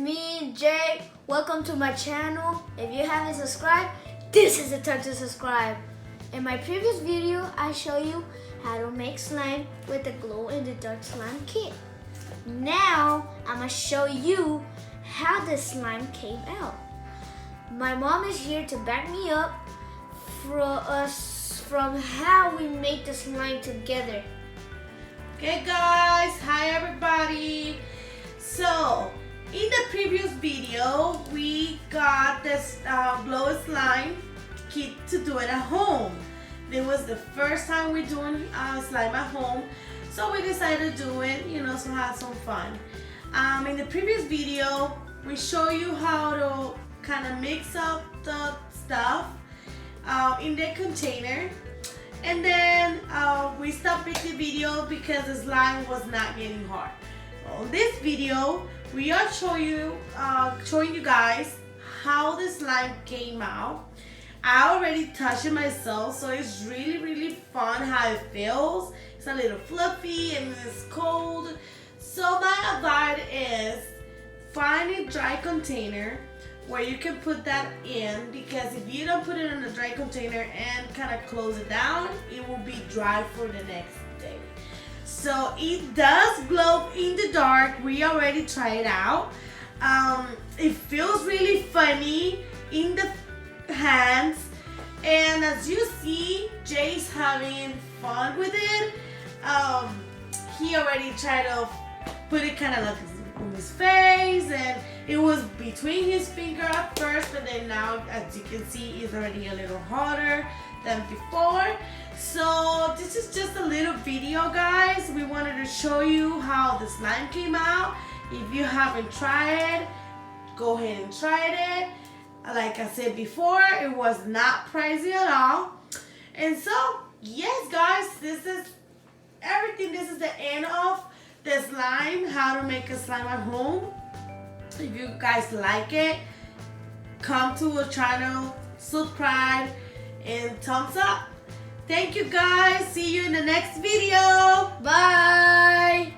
me, Jay. Welcome to my channel. If you haven't subscribed, this is the time to subscribe. In my previous video, I show you how to make slime with the glow-in-the-dark slime kit. Now, I'm gonna show you how the slime came out. My mom is here to back me up from how we made the slime together. Okay guys, hi everybody. So, in the previous video, we got this glow slime kit to do it at home. It was the first time we're doing slime at home, so we decided to do it, so have some fun. In the previous video, we show you how to kind of mix up the stuff in the container. And then we stopped the video because the slime was not getting hard. So in this video, we are showing you guys how the slime came out. I already touched it myself, so it's really fun how it feels. It's a little fluffy and it's cold. So my advice is find a dry container where you can put that in, because if you don't put it in a dry container and kind of close it down, it will be dry for the next day. So it does glow in the dark. We already tried it out. It feels really funny in the hands, and as you see, Jay's having fun with it. He already tried to put it kind of like on his face, and it was between his finger at first, but then now, as you can see, it's already a little harder than before. So this is just a little video, guys. We wanted to show you how the slime came out. If you haven't tried it, go ahead and try it. Like I said before, it was not pricey at all. And so, yes, guys, this is everything. This is the end of the slime, how to make a slime at home. If you guys like it, come to our channel, subscribe, and thumbs up. Thank you guys. See you in the next video. Bye.